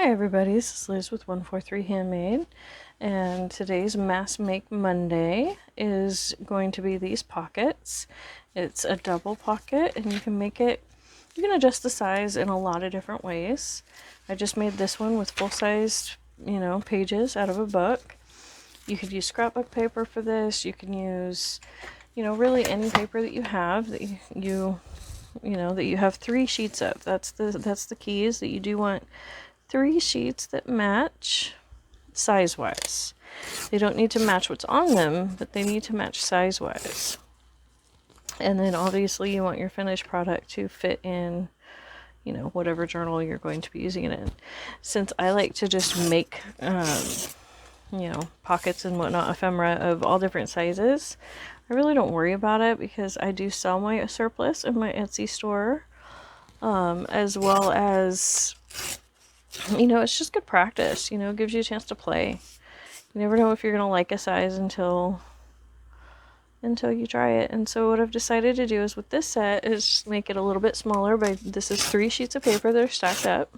Hi everybody, this is Liz with 143 Handmade, and today's Mass Make Monday is going to be these pockets. It's a double pocket and you can adjust the size in a lot of different ways. I just made this one with full-sized, pages out of a book. You could use scrapbook paper for this. You can use, really any paper that you have that you have 3 sheets of. That's the key, is that you do want 3 sheets that match size-wise. They don't need to match what's on them, but they need to match size-wise. And then obviously you want your finished product to fit in, whatever journal you're going to be using it in. Since I like to just make, pockets and whatnot, ephemera of all different sizes, I really don't worry about it because I do sell my surplus in my Etsy store, as well as it's just good practice. It gives you a chance to play. You never know if you're going to like a size until you try it. And so what I've decided to do is with this set is just make it a little bit smaller. This is 3 sheets of paper that are stacked up.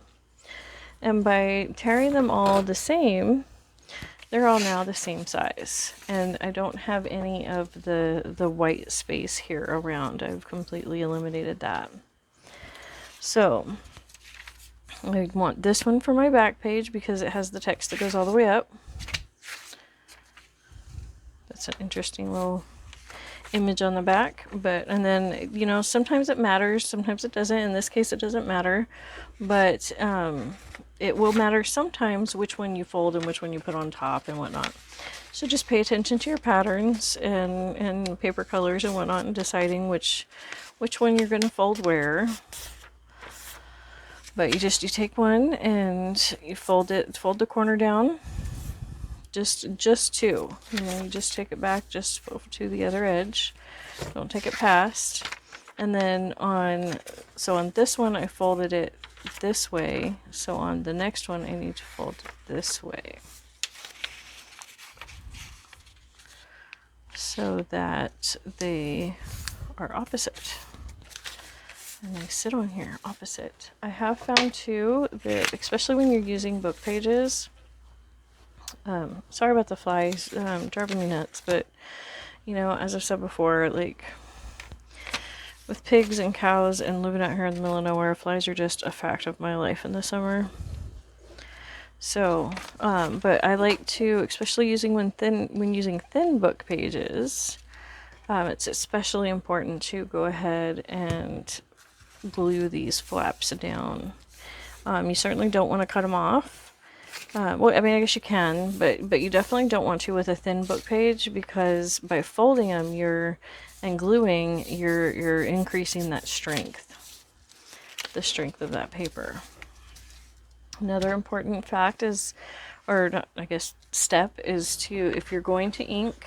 And by tearing them all the same, they're all now the same size. And I don't have any of the white space here around. I've completely eliminated that. So I want this one for my back page because it has the text that goes all the way up. That's an interesting little image on the back. And then, sometimes it matters, sometimes it doesn't. In this case, it doesn't matter. But it will matter sometimes which one you fold and which one you put on top and whatnot. So just pay attention to your patterns and paper colors and whatnot, and deciding which one you're going to fold where. But you take one and you fold the corner down, just 2, and then you just take it back just to the other edge. Don't take it past. And then on this one I folded it this way, so on the next one I need to fold it this way, so that they are opposite. And they sit on here opposite. I have found too that, especially when you're using book pages, sorry about the flies, driving me nuts, but as I've said before, like with pigs and cows and living out here in the middle of nowhere, flies are just a fact of my life in the summer. So, but I like to, especially when using thin book pages, it's especially important to go ahead and glue these flaps down. You certainly don't want to cut them off. Well, I mean, I guess you can, but you definitely don't want to with a thin book page, because by folding them and gluing, you're increasing that strength, the strength of that paper. Another important fact step is to, if you're going to ink,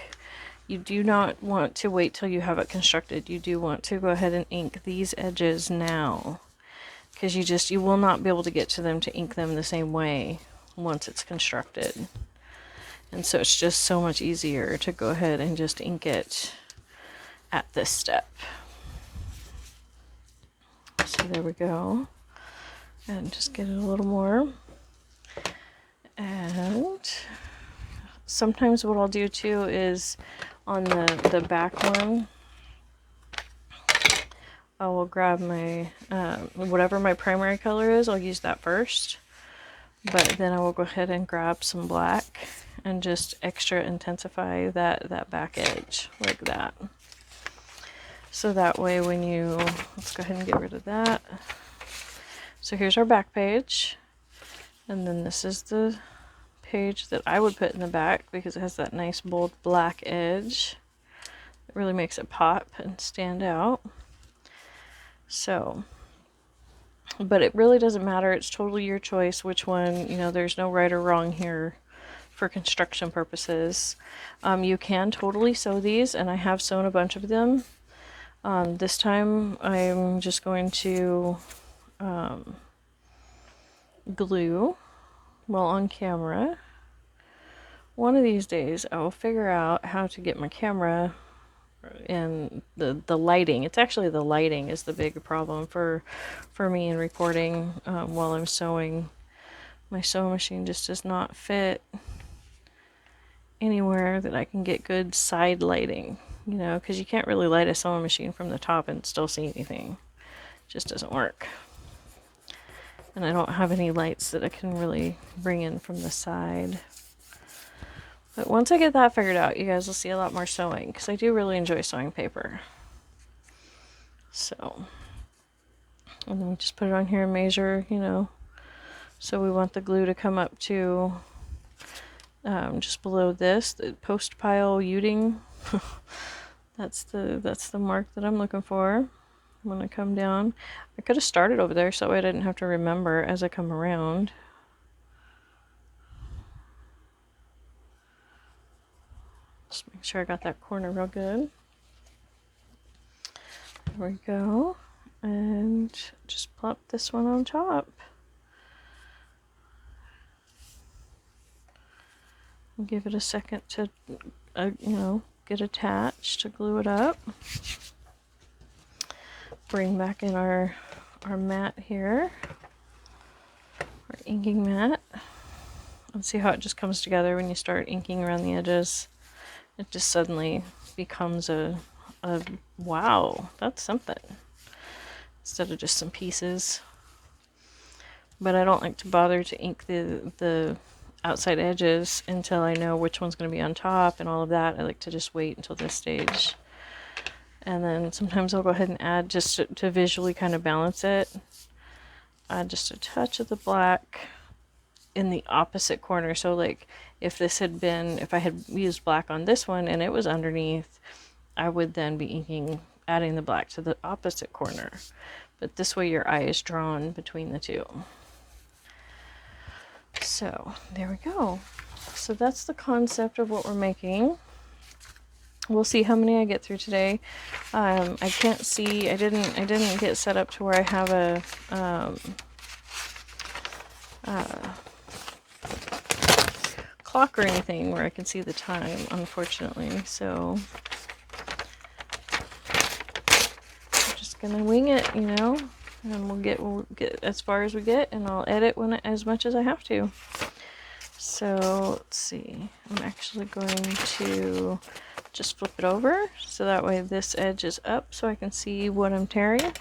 you do not want to wait till you have it constructed. You do want to go ahead and ink these edges now, because you will not be able to get to them to ink them the same way once it's constructed. And so it's just so much easier to go ahead and just ink it at this step. So there we go. And just get it a little more. And sometimes what I'll do too is on the back one, I will grab my whatever my primary color is, I'll use that first. But then I will go ahead and grab some black and just extra intensify that back edge like that. So that way let's go ahead and get rid of that. So here's our back page. And then this is the page that I would put in the back, because it has that nice bold black edge. It really makes it pop and stand out. So, but it really doesn't matter. It's totally your choice which one. There's no right or wrong here for construction purposes. You can totally sew these, and I have sewn a bunch of them. This time I'm just going to glue while on camera. One of these days I will figure out how to get my camera and the lighting. It's actually the lighting is the big problem for me in recording while I'm sewing my sewing machine just does not fit anywhere that I can get good side lighting, you know, because you can't really light a sewing machine from the top and still see anything. It just doesn't work. And I don't have any lights that I can really bring in from the side. But once I get that figured out, you guys will see a lot more sewing, because I do really enjoy sewing paper. So, and then we just put it on here and measure, you know. So we want the glue to come up to just below this, the post pile Uting. that's the mark that I'm looking for when I come down. I could have started over there so that way I didn't have to remember as I come around. Just make sure I got that corner real good. There we go. And just plop this one on top. And give it a second to, you know, get attached, to glue it up. Bring back in our mat here, our inking mat. And see how it just comes together when you start inking around the edges. It just suddenly becomes a wow, that's something, instead of just some pieces. But I don't like to bother to ink the outside edges until I know which one's going to be on top and all of that. I like to just wait until this stage. And then sometimes I'll go ahead and add, just to visually kind of balance it, add just a touch of the black in the opposite corner. So like if this had been, if I had used black on this one and it was underneath, I would then be inking, adding the black to the opposite corner. But this way your eye is drawn between the two. So there we go. So that's the concept of what we're making. We'll see how many I get through today. I can't see, I didn't get set up to where I have a clock or anything where I can see the time, unfortunately. So I'm just gonna wing it, you know, and we'll get as far as we get, and I'll edit as much as I have to. So let's see, I'm actually going to just flip it over so that way this edge is up so I can see what I'm tearing. Get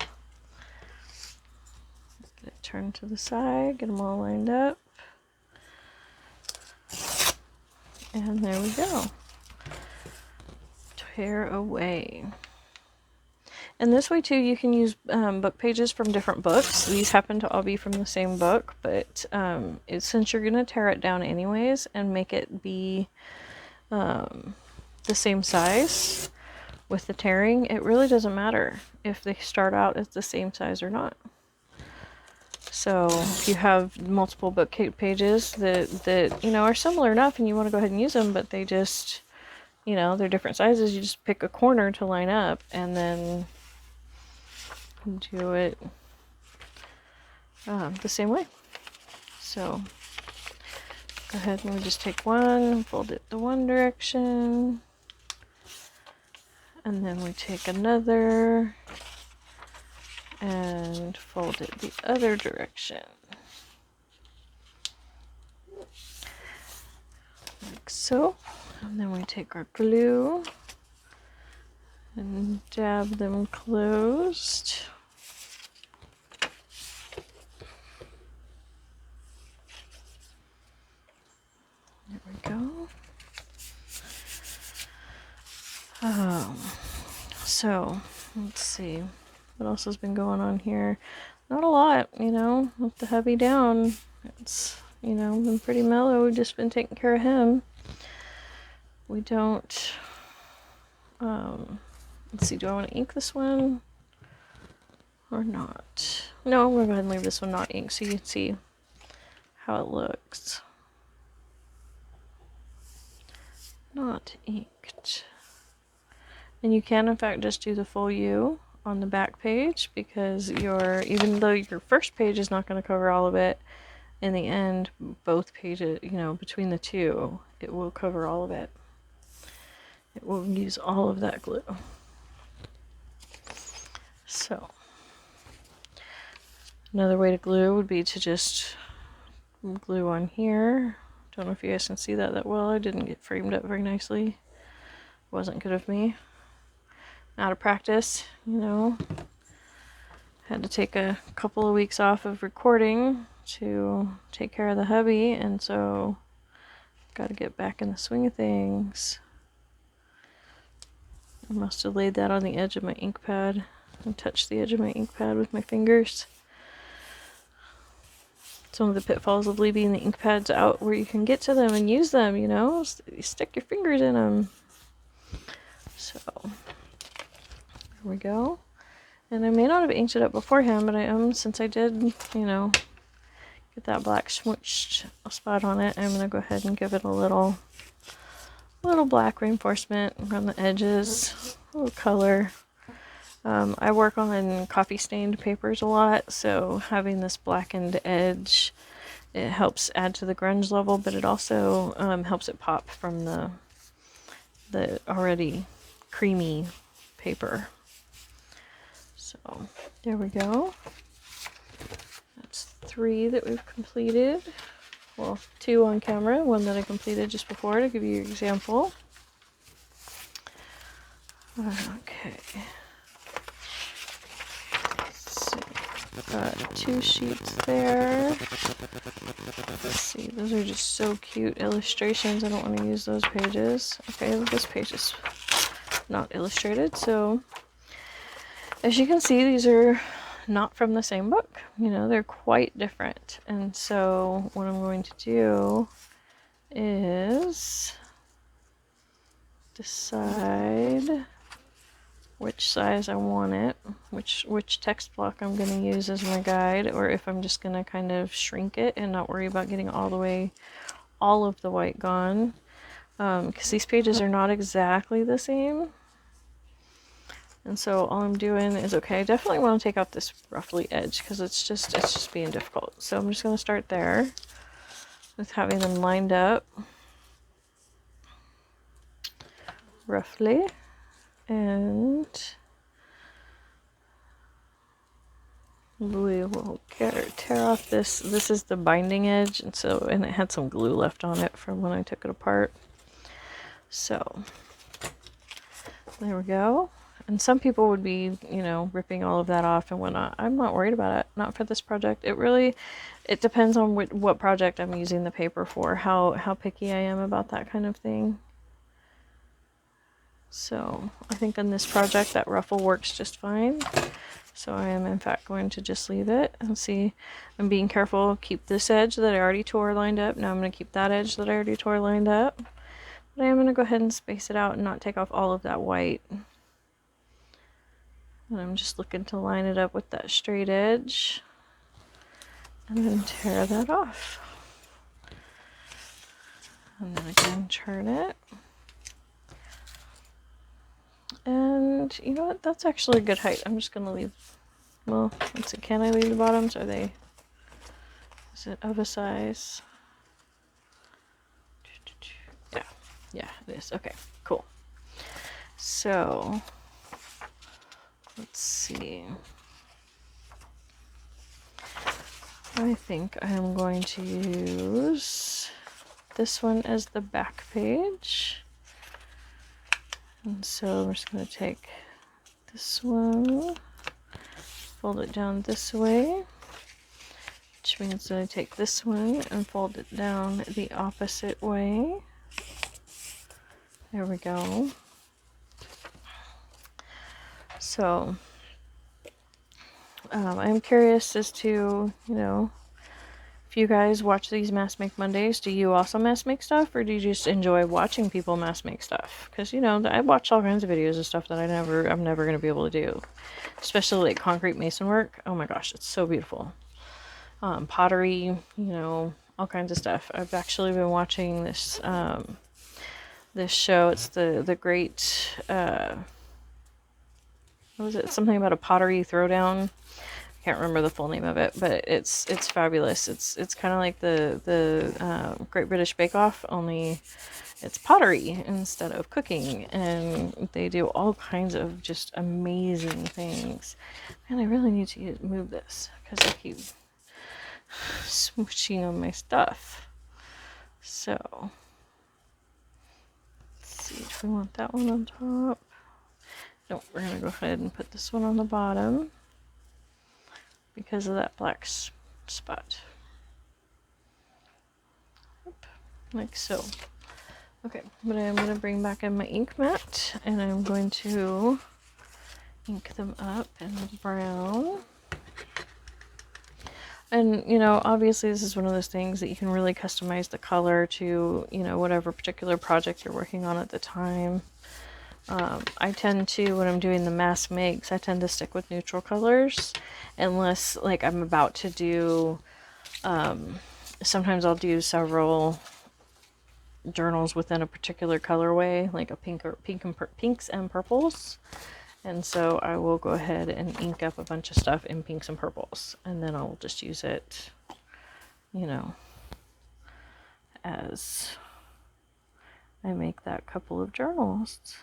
it turned to the side, get them all lined up. And there we go. Tear away. And this way too, you can use book pages from different books. These happen to all be from the same book, but since you're going to tear it down anyways and make it be the same size with the tearing, it really doesn't matter if they start out as the same size or not. So if you have multiple book pages that you know are similar enough and you want to go ahead and use them, but they just, you know, they're different sizes, you just pick a corner to line up and then do it the same way. So go ahead and we just take one, fold it the one direction, and then we take another and fold it the other direction. Like so. And then we take our glue and dab them closed. There we go. So let's see what else has been going on here. Not a lot, you know, with the hubby down. It's, you know, been pretty mellow. We've just been taking care of him. We don't, let's see, do I want to ink this one or not? No, we're going to leave this one not inked so you can see how it looks. Not inked. And you can in fact just do the full U on the back page, because even though your first page is not going to cover all of it, in the end both pages, you know, between the two, it will cover all of it. It will use all of that glue. So another way to glue would be to just glue on here. Don't know if you guys can see that well. I didn't get framed up very nicely. Wasn't good of me. Out of practice, you know. Had to take a couple of weeks off of recording to take care of the hubby, and so got to get back in the swing of things. I must have laid that on the edge of my ink pad and touched the edge of my ink pad with my fingers. Some of the pitfalls of leaving the ink pads out where you can get to them and use them, you know? You stick your fingers in them. So, there we go. And I may not have inked it up beforehand, but I am, since I did, you know, get that black smooched spot on it, I'm going to go ahead and give it a little black reinforcement around the edges, a little color. I work on coffee stained papers a lot, so having this blackened edge, it helps add to the grunge level, but it also helps it pop from the already creamy paper. So there we go. That's 3 that we've completed. Well, 2 on camera, 1 that I completed just before to give you an example. Okay. Got 2 sheets there. Let's see, those are just so cute illustrations. I don't want to use those pages. Okay, this page is not illustrated, so as you can see, these are not from the same book. You know, they're quite different. And so what I'm going to do is decide which size I want it, which text block I'm going to use as my guide, or if I'm just going to kind of shrink it and not worry about getting all of the white gone, because these pages are not exactly the same. And so all I'm doing is, okay, I definitely want to take out this roughly edge because it's just being difficult. So I'm just going to start there with having them lined up roughly. And we will tear off this. This is the binding edge, and it had some glue left on it from when I took it apart. So there we go. And some people would be, you know, ripping all of that off and whatnot. I'm not worried about it. Not for this project. It depends on what project I'm using the paper for, how picky I am about that kind of thing. So I think on this project that ruffle works just fine. So I am in fact going to just leave it and see. I'm being careful. Keep this edge that I already tore lined up. Now I'm going to keep that edge that I already tore lined up. But I am going to go ahead and space it out and not take off all of that white. And I'm just looking to line it up with that straight edge. And then tear that off. And then again turn it. And you know what? That's actually a good height. I'm just going to leave, well, let's see, can I leave the bottoms? Is it of a size? Yeah, it is. Okay, cool. So, let's see. I think I am going to use this one as the back page. And so I'm just going to take this one, fold it down this way, which means that I take this one and fold it down the opposite way. There we go. So I'm curious as to, you know, if you guys watch these Mass Make Mondays, do you also mass make stuff, or do you just enjoy watching people mass make stuff? Because, you know, I watch all kinds of videos of stuff that I'm never going to be able to do. Especially like concrete mason work. Oh my gosh, it's so beautiful. Pottery, you know, all kinds of stuff. I've actually been watching this this show. It's the great what was it? Something about a pottery throwdown. Can't remember the full name of it, but it's fabulous. It's kind of like the Great British Bake Off, only it's pottery instead of cooking, and they do all kinds of just amazing things. And I really need to move this because I keep smooching on my stuff. So let's see if we want that one on top. No, we're gonna go ahead and put this one on the bottom because of that black spot. Like so. Okay, but I'm going to bring back in my ink mat and I'm going to ink them up in brown. And, you know, obviously this is one of those things that you can really customize the color to, you know, whatever particular project you're working on at the time. I tend to, when I'm doing the mass makes, I tend to stick with neutral colors unless, like, I'm about to do, sometimes I'll do several journals within a particular colorway, like a pinks and purples. And so I will go ahead and ink up a bunch of stuff in pinks and purples, and then I'll just use it, you know, as I make that couple of journals.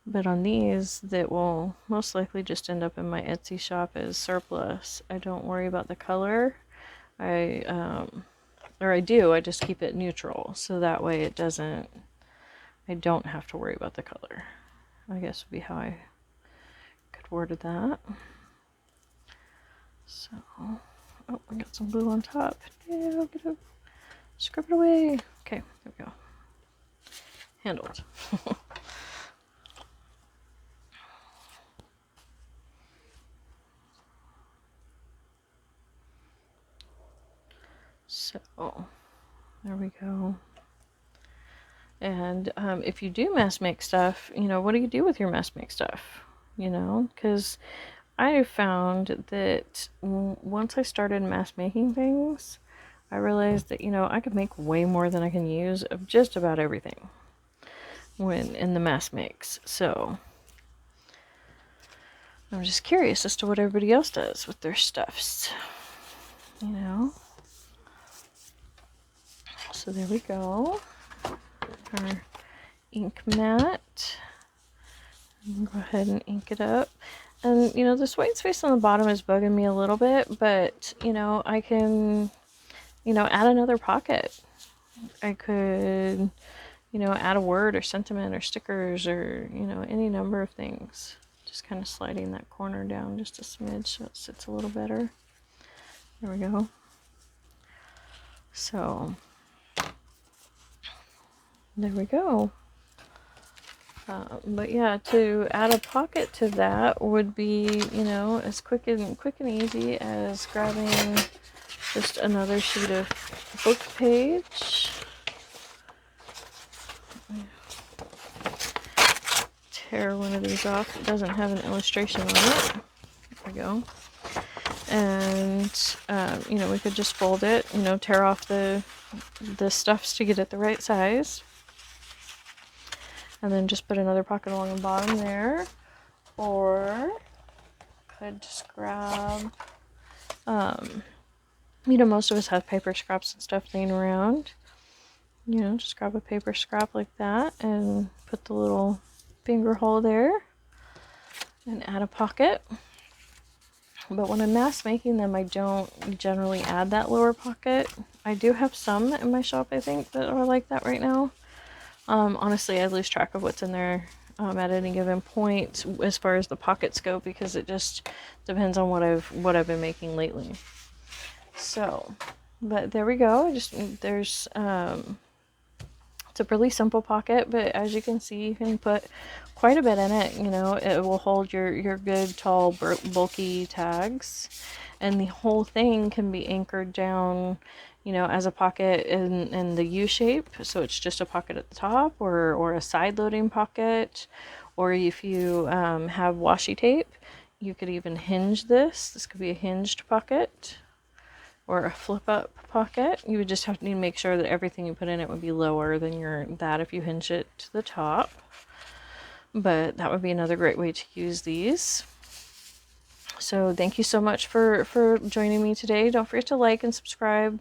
But on these, that will most likely just end up in my Etsy shop as surplus. I don't worry about the color. I do, I just keep it neutral, so that way it doesn't, I don't have to worry about the color, I guess would be how I could word that. So, oh, I got some glue on top. Yeah, get it, scrub it away. Okay, there we go. Handled. So, there we go. And if you do mass make stuff, you know, what do you do with your mass make stuff? You know, because I found that once I started mass making things, I realized that, you know, I could make way more than I can use of just about everything when in the mass makes. So I'm just curious as to what everybody else does with their stuffs, you know. So there we go. Our ink mat. Go ahead and ink it up. And, you know, this white space on the bottom is bugging me a little bit, but, you know, I can, you know, add another pocket. I could, you know, add a word or sentiment or stickers or, you know, any number of things. Just kind of sliding that corner down just a smidge so it sits a little better. There we go. So, there we go. But yeah, to add a pocket to that would be, you know, as quick and easy as grabbing just another sheet of book page. Tear one of these off. It doesn't have an illustration on it. There we go. And you know, we could just fold it, you know, tear off the stuffs to get it the right size. And then just put another pocket along the bottom there. Or could just grab, you know, most of us have paper scraps and stuff laying around. You know, just grab a paper scrap like that and put the little finger hole there and add a pocket. But when I'm mass making them, I don't generally add that lower pocket. I do have some in my shop, I think, that are like that right now. Honestly, I lose track of what's in there at any given point as far as the pockets go, because it just depends on what I've been making lately. So, but there we go. There's it's a really simple pocket, but as you can see, you can put quite a bit in it. You know, it will hold your good tall bulky tags, and the whole thing can be anchored down, you know, as a pocket in the U shape, so it's just a pocket at the top, or a side loading pocket, or if you have washi tape, you could even hinge this could be a hinged pocket or a flip up pocket. You would just have to need to make sure that everything you put in it would be lower than that if you hinge it to the top. But that would be another great way to use these. So thank you so much for joining me today. Don't forget to like and subscribe.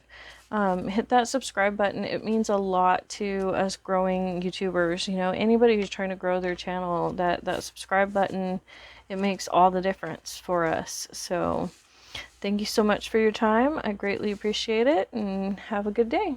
Hit that subscribe button. It means a lot to us growing YouTubers. You know, anybody who's trying to grow their channel, that subscribe button, it makes all the difference for us. So Thank you so much for your time. I greatly appreciate it, and have a good day.